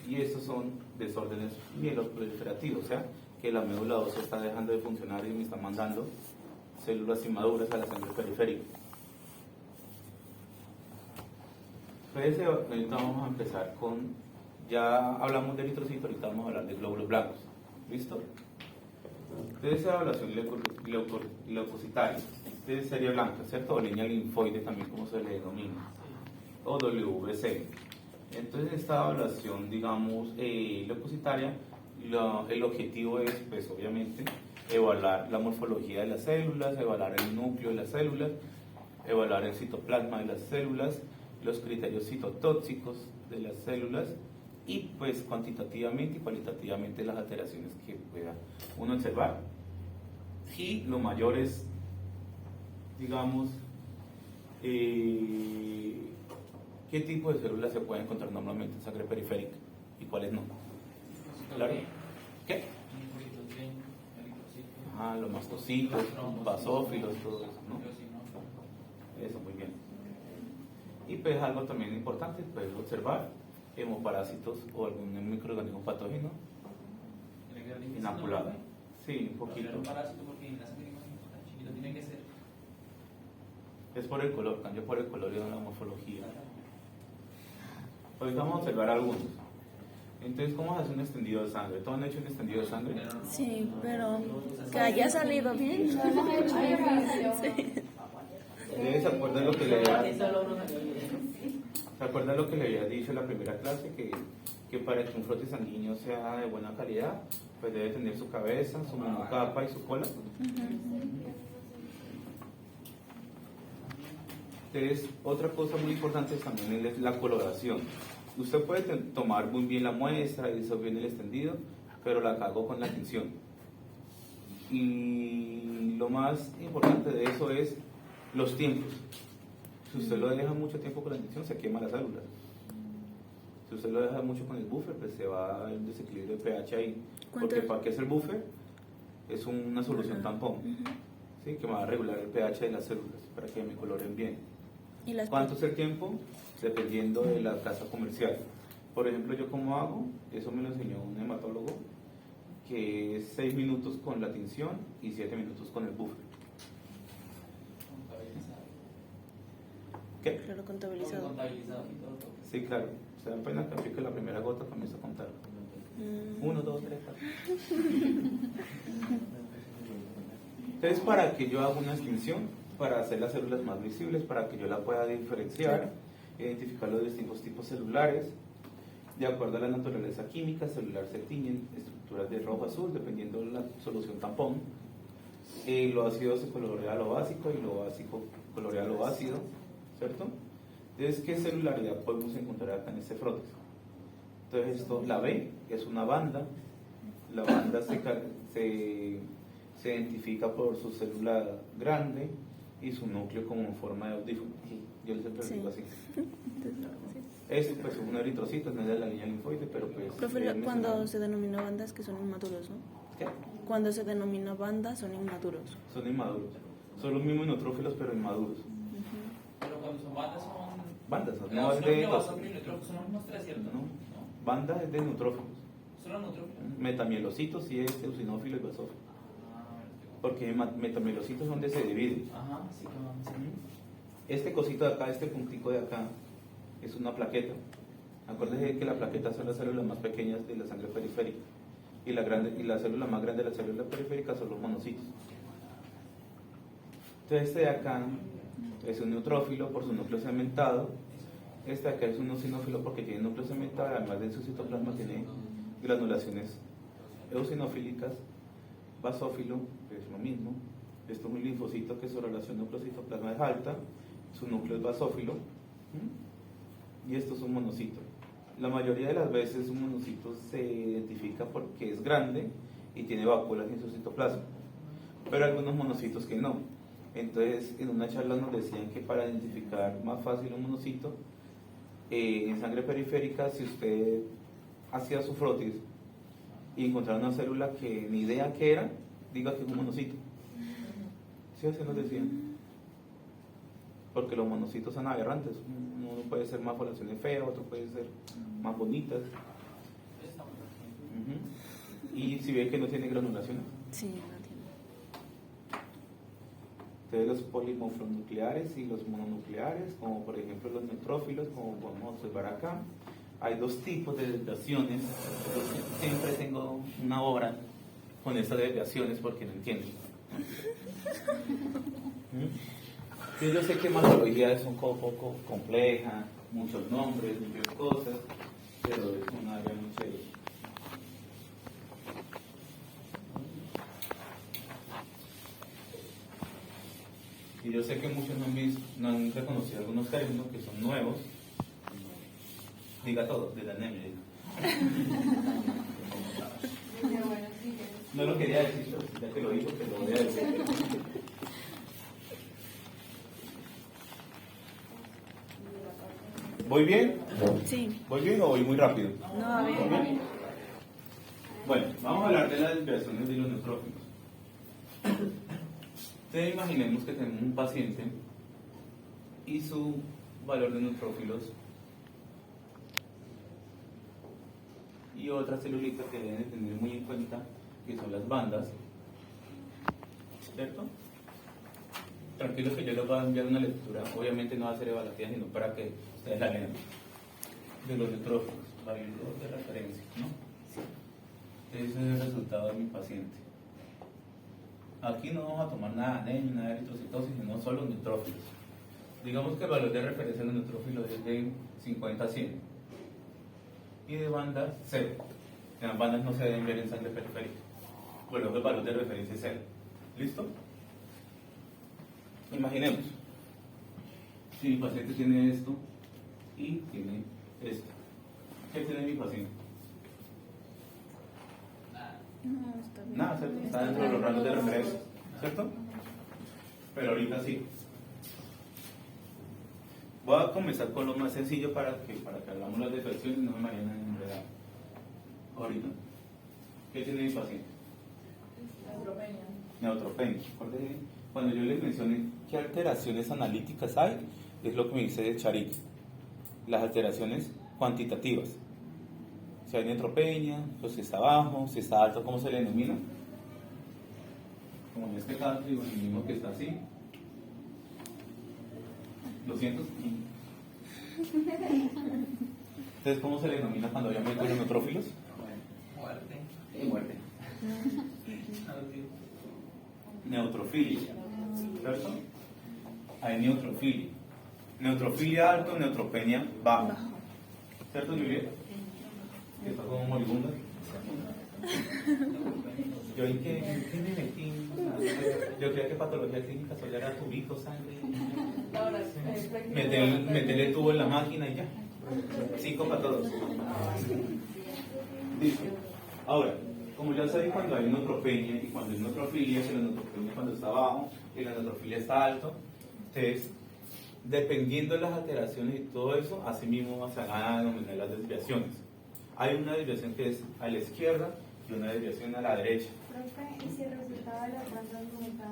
y estos son desórdenes mieloproliferativos, o sea que la médula ósea está dejando de funcionar y me está mandando células inmaduras a la sangre periférica. Entonces, ahorita vamos a empezar con, ya hablamos de eritrocitos, ahorita vamos a hablar de glóbulos blancos, ¿listo? Entonces, evaluación leucocitaria, entonces serie blanca, ¿cierto? O línea linfoide también, como se le denomina, o WBC. Entonces, esta evaluación, digamos, leucocitaria, el objetivo es, pues, obviamente, evaluar la morfología de las células, evaluar el núcleo de las células, evaluar el citoplasma de las células, los criterios citotóxicos de las células y pues cuantitativamente y cualitativamente las alteraciones que pueda uno observar. Y lo mayor es, digamos, qué tipo de células se pueden encontrar normalmente en sangre periférica y cuáles no. Claro. ¿Qué? Los mastocitos, basófilos, todo eso, ¿no? Eso, muy bien. Y pues algo también importante, puedes observar hemoparásitos o algún microorganismo patógeno inoculado. Sí, un poquito. Es por el color, cambio por el color y la morfología. Hoy vamos a observar algunos. Entonces, ¿cómo se hace un extendido de sangre? ¿Todos han hecho un extendido de sangre? Sí, pero que haya salido bien. Sí. ¿Se acuerdan lo que le había dicho en la primera clase? Que para que un frote sanguíneo sea de buena calidad, pues debe tener su cabeza, su monocapa y su cola. Entonces, otra cosa muy importante también es la coloración. Usted puede tomar muy bien la muestra y hizo bien el extendido, pero la cagó con la tinción. Y lo más importante de eso es los tiempos. Si usted lo deja mucho tiempo con la tinción, se quema las células. Si usted lo deja mucho con el buffer, pues se va el desequilibrio de pH ahí. Porque ¿para qué es el buffer? Es una solución tampón, ¿sí? Que va a regular el pH de las células para que me coloren bien. ¿Cuánto es el tiempo? Dependiendo de la casa comercial. Por ejemplo, yo como hago, eso me lo enseñó un hematólogo, que es 6 minutos con la tinción y 7 minutos con el buffer. ¿Qué? Claro, contabilizado. Sí, claro. Se dan pena que aplique la primera gota, comienza a contar. 1, 2, 3, 4. Entonces, para que yo haga una extinción, para hacer las células más visibles, para que yo la pueda diferenciar, identificar los distintos tipos celulares, de acuerdo a la naturaleza química, celular se tiñen estructuras de rojo-azul, dependiendo de la solución tampón. Lo ácido se colorea a lo básico y lo básico colorea a lo ácido, ¿cierto? Entonces, ¿qué celularidad podemos encontrar acá en este frote? Entonces, esto, la B es una banda, la banda se identifica por su célula grande y su núcleo como en forma de audífono. Yo les siempre digo así. Es pues un eritrocito, no es de la línea linfoide, pero pues... Profe, cuando se denomina banda es que son inmaduros, ¿no? ¿Qué? Cuando se denomina banda son inmaduros. Son inmaduros. Son los mismos neutrófilos, pero inmaduros. Pero cuando son bandas son... Bandas, no es de... Eosinófilo, basófilo y neutrófilo, son los mismos tres, ¿cierto? No. Banda es de neutrófilos. ¿Solo neutrófilos? Metamielocitos sí es eosinófilo y basófilo. Ah, Porque metamielocitos es donde se divide. ajá, sí que vamos. Este cosito de acá, este puntico de acá, es una plaqueta. Acuérdense que la plaqueta son las células más pequeñas de la sangre periférica. Y la célula más grande de la célula periférica son los monocitos. Entonces este de acá es un neutrófilo por su núcleo cementado. Este de acá es un eosinófilo porque tiene núcleo cementado, además de su citoplasma tiene granulaciones eosinofílicas. Basófilo, que es lo mismo. Esto es un linfocito que su relación núcleo-citoplasma es alta. Su núcleo es basófilo. Y esto es un monocito. La mayoría de las veces un monocito se identifica porque es grande y tiene válvulas en su citoplasma, pero hay algunos monocitos que no. Entonces en una charla nos decían que para identificar más fácil un monocito en sangre periférica, si usted hacía su frotis y encontrara una célula que ni idea que era, diga que es un monocito. ¿Sí? Así nos decían. Porque los monocitos son aberrantes. Uno puede ser más poblaciones feas, otro puede ser más bonitas. Y si ve que no tiene granulaciones. Sí, no tiene. Entonces los polimorfonucleares y los mononucleares, como por ejemplo los neutrófilos, como podemos observar acá, hay dos tipos de desviaciones. Yo siempre tengo una obra con estas desviaciones porque no entiendo. Yo sé que hematología es un poco compleja, muchos nombres, muchas cosas, pero es una área muy seria. Y yo sé que muchos no han reconocido algunos términos que son nuevos. Diga todo, de la anemia. No lo quería decir, ya que lo digo, pero lo voy a decir. ¿Voy bien? Sí. ¿Voy bien o voy muy rápido? No, bien. Bueno, vamos a hablar de las desviaciones de los neutrófilos. Entonces imaginemos que tenemos un paciente y su valor de neutrófilos y otra celulita que deben tener muy en cuenta, que son las bandas, ¿cierto? Tranquilos que yo les voy a enviar una lectura, obviamente no va a ser evaluativa, sino para que ustedes la lean, de los neutrófilos, varios de referencia, ¿no? Ese es el resultado de mi paciente. Aquí no vamos a tomar nada de anemia, nada de eritrocitosis, sino solo neutrófilos. Digamos que el valor de referencia de los neutrófilos es de 50 a 100. Y de bandas, 0. Las bandas no se deben ver en sangre periférica. Por lo que el valor de referencia es 0. ¿Listo? Imaginemos. Si mi paciente tiene esto y tiene esto. ¿Qué tiene mi paciente? No, está bien. Nada, ¿cierto? Está dentro de los rangos de referencia, ¿cierto? Pero ahorita sí. Voy a comenzar con lo más sencillo para que hagamos las defecciones y no me vayan a enredar. Ahorita. ¿Qué tiene mi paciente? Neutropenia. Acuérdense, cuando yo les mencioné qué alteraciones analíticas hay, es lo que me dice de Charik. Las alteraciones cuantitativas. Si hay neutropenia, pues si está bajo, si está alto, ¿cómo se le denomina? Como en este caso, digo, el mismo que está así. 200. Entonces, ¿cómo se le denomina cuando hay aumento de los neutrófilos? Muerte. Muerte. Neutrofilia. ¿Cierto? Hay neutrofilia. Neutrofilia alto, neutropenia bajo. ¿Cierto, Julieta? Que está como moribunda. Yo en qué me metí. Yo creía que patología clínica solo era tubito, sangre. Meterle tubo en la máquina y ya. 5 para todos. Listo. Ahora, como ya sabéis, cuando hay neutropenia y cuando hay neutrofilia, que la neutropenia cuando está bajo y la neutrofilia está alto, entonces Dependiendo de las alteraciones y todo eso, así mismo se van a denominar las desviaciones. Hay una desviación que es a la izquierda y una desviación a la derecha. Profe, ¿y si el resultado de las bandas nunca,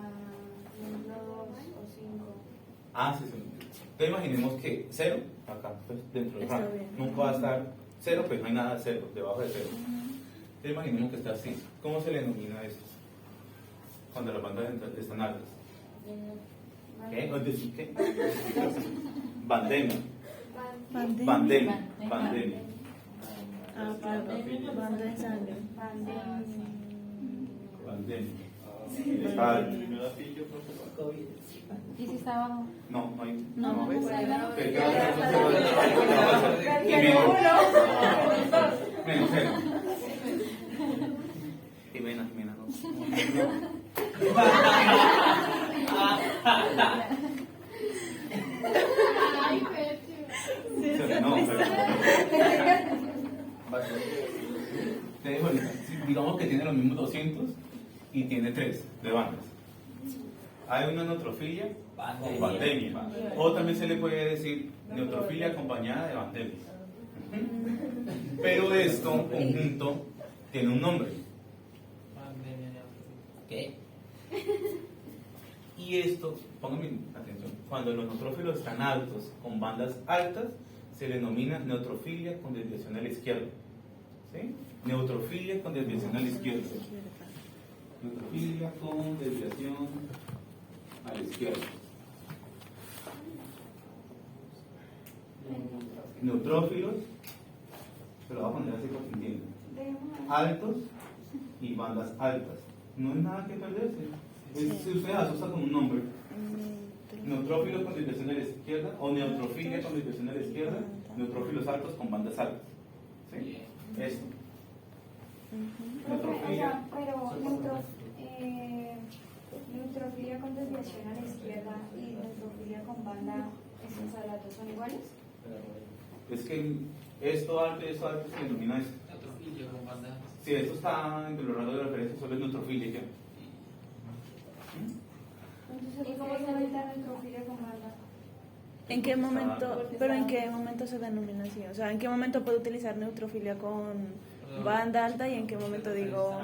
ejemplo 2 o 5? Ah, sí, sí. Entonces imaginemos que 0, acá, pues, dentro del Está rango, bien. nunca va a estar 0, pues no hay nada de 0, debajo de 0. Entonces imaginemos que está así. ¿Cómo se le denomina esto? Cuando las bandas están altas. ¿Qué? ¿Es decir qué? Pandemia. Pandemia. Pandemia. Ah, claro. Banda de sangre. Pandemia. Está alto. ¿Y si está abajo? No, no hay. No, pues, ¿Qué va a hacer? Y menos 0. Jimena, no. No, pero digamos que tiene los mismos 200 y tiene 3 de bandas. Hay una neutrofilia con pandemia, o también se le puede decir neutrofilia acompañada de pandemia. Pero esto en conjunto tiene un nombre. ¿Qué? Y esto, pónganme atención, cuando los neutrófilos están altos con bandas altas, se le denomina neutrofilia con desviación a la izquierda. ¿Sí? Neutrofilia con desviación a la izquierda. Neutrofilia con desviación a la izquierda. Neutrófilos, se lo voy a poner así para que entiendan. Altos y bandas altas. No hay nada que perderse. Si usted asusta con un nombre, neutrófilos con desviación a la izquierda o neutrofilia con desviación a la izquierda, neutrófilos altos con bandas altas. ¿Sí? Esto. Neutrofilia. Pero neutrofilia con desviación a la izquierda y neutrofilia con banda datos son iguales. Es que esto alto y esto alto se denomina eso. Neutrofilia con banda. Si esto está entre los rangos de referencia, solo es neutrofilia y ya. Entonces, ¿cómo se evita neutrofilia con banda? ¿En qué momento, pero en qué momento se denomina así? O sea, ¿en qué momento puedo utilizar neutrofilia con banda alta y en qué momento digo...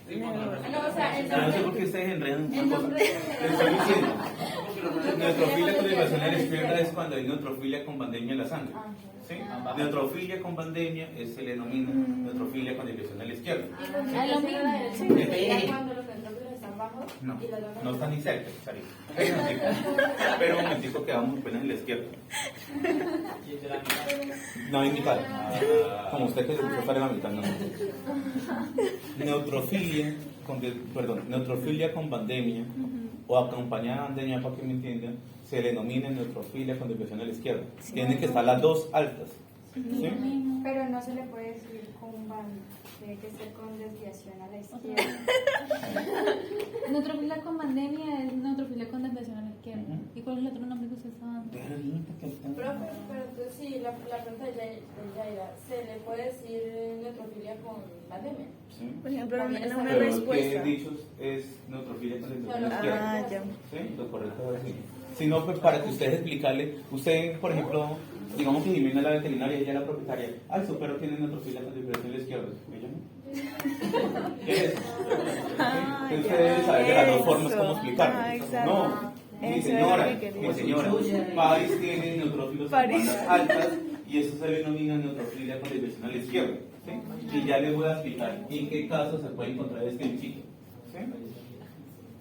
No, o sea, el No sé por nombre. qué ustedes enredan El una cosa. nombre. Les estoy diciendo. Neutrofilia con desviación a la izquierda es cuando hay neutrofilia con pandemia en la sangre. ¿Sí? Neutrofilia con pandemia se le denomina neutrofilia con desviación a la izquierda. Ah, lo mismo. Sí. Cuando los neutrófilos están bajos No, y los demás no está ni cerca, Sarita. Pero un momentico quedamos apenas en la izquierda. Y el de la mitad. No, en mitad. Como usted que se para en la mitad, no. Neutrofilia neutrofilia con pandemia o acompañada de pandemia, para que me entiendan, se denomina neutrofilia con desviación a la izquierda. Tienen que estar las dos altas. ¿Sí? Pero no se le puede decir con banda, tiene que ser con desviación a la izquierda. Neutrofilia con pandemia es neutrofilia con desviación a la izquierda. ¿Y cuál es el otro nombre que usted está dando? Profe, pero entonces sí, la pregunta de Yaira, ¿se le puede decir neutrofilia con pandemia? ¿Sí? Por ejemplo, en una Pero respuesta. que dichos es neutrofilia con desviación a la izquierda. Ah, ya. ¿Sí? Lo correcto es así. Si no, pues para que ustedes explicarle, usted, por ejemplo, digamos que Jimena es la veterinaria y ella es la propietaria. Ay, su perro tiene neutrofilia con desviación a la izquierda. ¿Ella no? ¿Qué es? Ah, Que ya, usted debe saber de las dos formas eso. cómo explicarlo. Ah, exacto. No, mi Eso señora, es lo que quería. mi señora, Paris tiene neutrófilos con Paris. bandas altas y eso se denomina neutrofilia con desviación a la izquierda. ¿Sí? Y ya les voy a explicar en qué casos se puede encontrar este bichito. ¿Sí?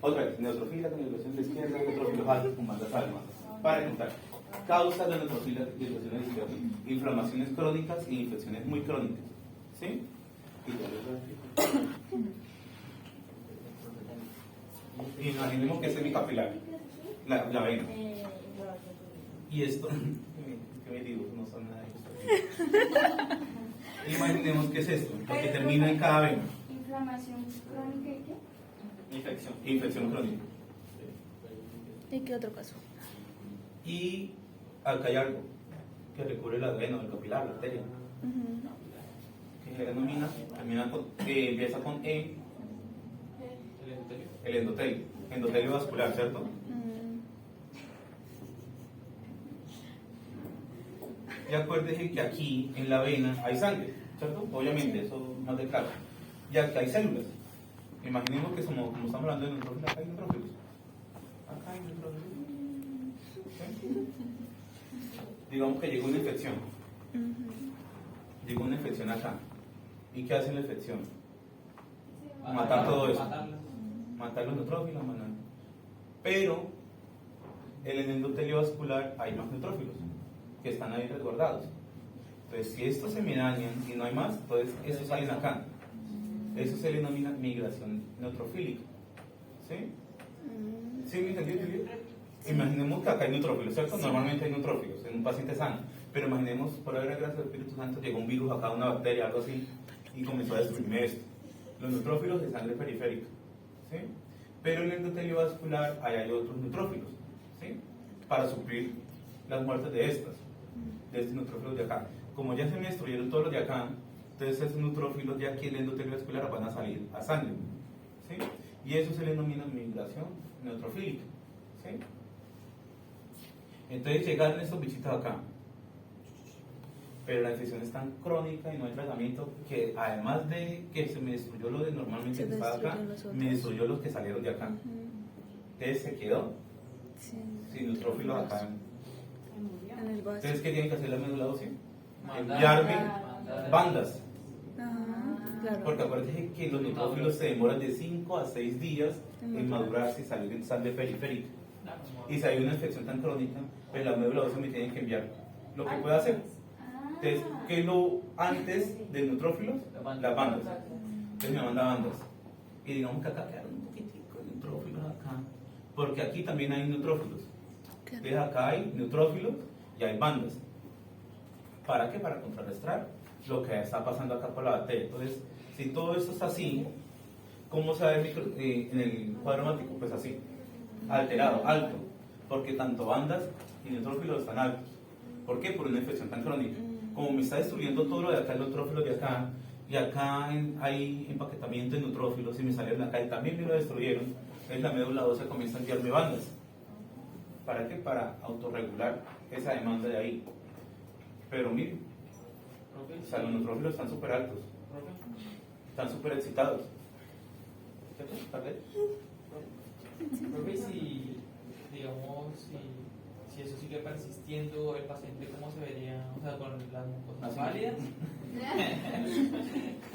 Otra vez, neutrofilia con desviación a la izquierda, neutrófilos altos con bandas altas. Para contar, causas de neutrofilia con desviación a la izquierda: inflamaciones crónicas e infecciones muy crónicas. ¿Sí? Y ya les voy a explicar. Imaginemos que ese es mi capilar, la vena. Y esto, ¿qué me digo? No son nada de esto. Imaginemos que es esto, porque termina en cada vena. Inflamación crónica y qué? Infección crónica. ¿Y qué otro caso? Y acá hay algo que recubre la vena, el capilar, la arteria, que se denomina, empieza con E, El endotelio. el endotelio vascular, ¿cierto? Y acuérdese que aquí en la vena hay sangre, ¿cierto? Obviamente, eso más de claro. Y aquí hay células. Imaginemos que como estamos hablando de neutrófilos, acá hay neutrófilos. Acá hay neutrófilos. ¿Sí? Digamos que llegó una infección. Llegó una infección acá. ¿Y qué hace la infección? Matar todo eso. Matar los neutrófilos, matar. Pero en el endotelio vascular hay más neutrófilos que están ahí resguardados. Entonces, si estos se me dañan y no hay más, entonces esos salen acá. Eso se le denomina migración neutrofílica. ¿Sí? ¿Sí me entendí? Imaginemos que acá hay neutrófilos, ¿cierto? Sí. Normalmente hay neutrófilos en un paciente sano. Pero imaginemos, por haber gracias al Espíritu Santo, llegó un virus acá, una bacteria, algo así, y comenzó a destruirme esto. Los neutrófilos de sangre periférica. ¿Sí? Pero en el endotelio vascular hay otros neutrófilos. ¿Sí? Para suplir las muertes de estos neutrófilos de acá. Como ya se me destruyeron todos los de acá, entonces esos neutrófilos de aquí en el endotelio vascular van a salir a sangre. ¿Sí? Y eso se le denomina migración neutrofílica. ¿Sí? Entonces llegaron estos bichitos acá, pero la infección es tan crónica y no hay tratamiento que además de que se me destruyó lo de normalmente que estaba acá, me destruyó los que salieron de acá. Entonces se quedó sin neutrófilos acá. En el vaso. Entonces, ¿qué tienen que hacer la médula ósea? Enviarme bandas. Claro. Porque acuérdense que los neutrófilos se demoran de 5 a 6 días en madurarse y salir en sangre periférica. Y si hay una infección tan crónica, pues la médula ósea me tiene que enviar lo que pueda hacer. Entonces, ¿qué es lo antes de neutrófilos? Las bandas. Entonces me manda bandas. Y digamos que acá quedaron un poquitico de neutrófilos acá. Porque aquí también hay neutrófilos. Entonces acá hay neutrófilos y hay bandas. ¿Para qué? Para contrarrestar lo que está pasando acá por la bacteria. Entonces, si todo esto está así, ¿cómo se ve en el cuadro mático? Pues así, alterado, alto. Porque tanto bandas y neutrófilos están altos. ¿Por qué? Por una infección tan crónica. Como me está destruyendo todo lo de acá, el neutrófilo de acá, y acá hay empaquetamiento de neutrófilos y me salieron acá y también me lo destruyeron, entonces la médula ósea comienza a enviarme bandas. ¿Para qué? Para autorregular esa demanda de ahí. Pero miren, o sea, los neutrófilos están súper altos, están súper excitados. ¿Cierto? ¿Tarde? Profe, si, digamos, si eso sigue persistiendo, el paciente, ¿cómo se vería? O sea, con las mucosas pálidas.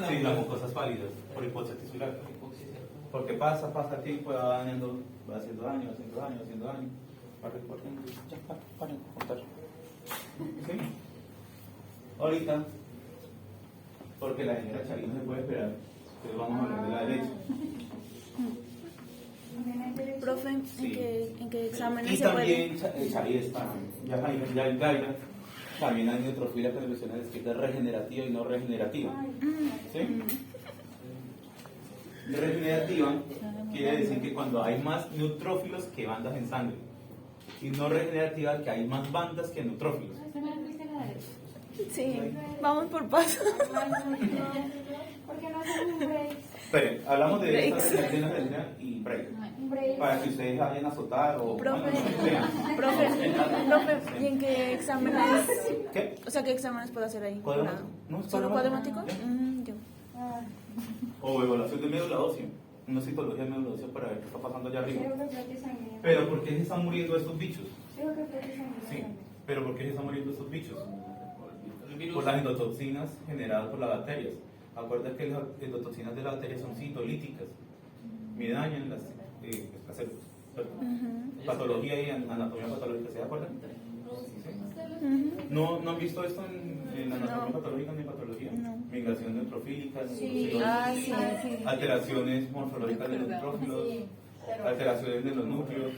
Sí, las mucosas pálidas, por hipoxia tisular. Porque pasa el tiempo, va dañando, va haciendo daño. Para contar. ¿Sí? Ahorita, porque la señora Chari no se puede esperar, entonces vamos a hablar de la derecha. Profe, Sí. ¿en qué exámenes Y se puede? también Chari está, ya en Gaira, también hay neutrofilia que menciona que es regenerativa y no regenerativa. ¿Sí? Regenerativa quiere decir que cuando hay más neutrófilos que bandas en sangre, y no regenerativa que hay más bandas que neutrófilos. Sí, vamos por paso. ¿Por qué no hacemos un break? Esperen, hablamos de Breaks. esta regenerativa y break. Un break. Para que ustedes vayan a azotar o... Profe, bueno, lo que sea. profe, ¿y en qué exámenes? ¿Qué? O sea, ¿qué exámenes puedo hacer ahí? ¿Cuadromático? No, es ¿Solo cuadromático. cuadromático? Yo. O evaluación de médula ósea. Una citología de médula ósea para ver qué está pasando allá arriba. Creo que flote sanguíneo. Pero ¿por qué se están muriendo estos bichos? Creo que flote sanguíneo. Sí, pero ¿por qué se están muriendo estos bichos? El virus. Por las endotoxinas generadas por las bacterias. Acuerda que las endotoxinas de las bacterias son citolíticas. Me dañan las células. ¿Cierto? Patología y anatomía patológica, ¿se acuerdan? ¿Sí? ¿No han visto esto en anatomía patológica ni patología? No. Migración neutrofílica, Sí, sí. alteraciones morfológicas de los neutrófilos, alteraciones de los núcleos,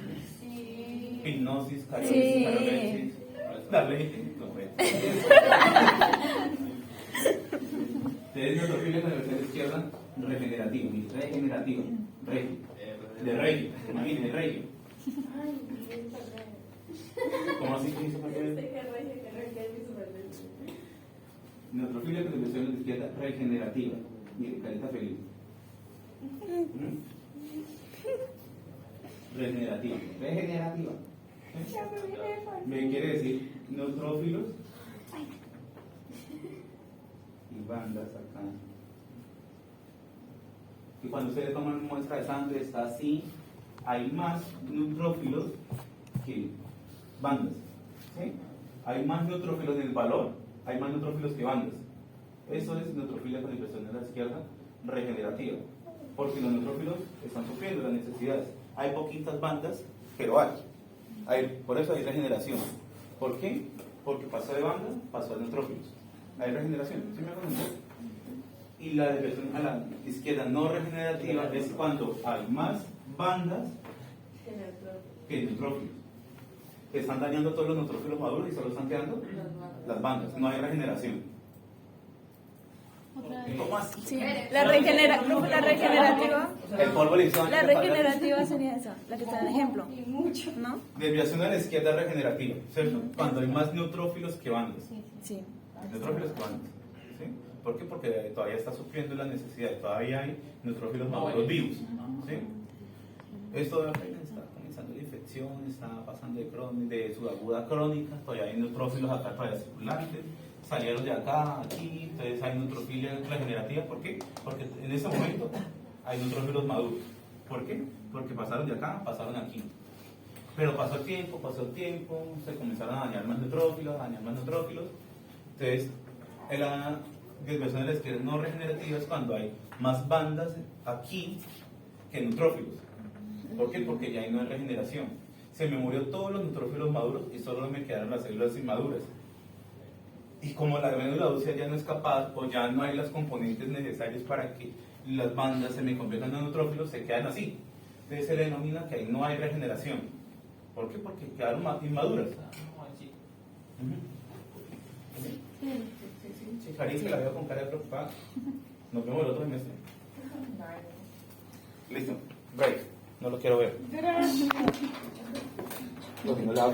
hipnosis, Sí. cariosis, darle Ustedes neutrofilia con la versión izquierda regenerativa, regenerativa, de rey, imagínense, rey. ¿Cómo así que hizo neutrofilia con la versión izquierda regenerativa? Mire, carita feliz. Regenerativa. ¿Me quiere decir neutrófilos bandas acá. Y cuando usted le toma una muestra de sangre, está así, hay más neutrófilos que bandas. ¿Sí? Hay más neutrófilos en el valor, hay más neutrófilos que bandas. Eso es neutrofilia con inversión en la izquierda regenerativa, porque los neutrófilos están sufriendo las necesidades. Hay poquitas bandas, pero por eso hay regeneración. ¿Por qué? Porque pasó de banda, pasó a neutrófilos. Hay regeneración, ¿sí me acuerdan? Y la inversión a la izquierda no regenerativa es cuando hay más bandas que neutrófilos. Que están dañando todos los neutrófilos maduros y solo están quedando las bandas. No hay regeneración. Otra vez. ¿Cómo así? Sí, la regenerativa. El polvo le hizo daño. La regenerativa sería esa, la que está en ejemplo. Y mucho. ¿No? Desviación a la izquierda regenerativa, ¿cierto? Cuando hay más neutrófilos que bandas. Sí, sí. Sí. Neutrófilos que bandas. ¿Sí? ¿Por qué? Porque todavía está sufriendo las necesidades, todavía hay neutrófilos maduros vivos. ¿Sí? Esto está comenzando la infección, está pasando de subaguda crónica, todavía hay neutrófilos acá todavía circulantes, salieron de acá, aquí, entonces hay neutrofilia regenerativa. ¿Por qué? Porque en ese momento hay neutrófilos maduros. ¿Por qué? Porque pasaron de acá, pasaron aquí. Pero pasó el tiempo, se comenzaron a dañar más neutrófilos, Entonces, la desviación de la izquierda no regenerativa es cuando hay más bandas aquí que neutrófilos. ¿Por qué? Porque ya ahí no hay regeneración. Se me murió todos los neutrófilos maduros y solo me quedaron las células inmaduras. Y como la médula ósea ya no es capaz, o ya no hay las componentes necesarias para que las bandas se me conviertan en neutrófilos, se quedan así. Entonces se le denomina que ahí no hay regeneración. ¿Por qué? Porque quedaron inmaduras. Sí, Clarissa la veo con cara de preocupada. Nos vemos el otro semestre. Listo, break. No lo quiero ver. Lo que no le hago.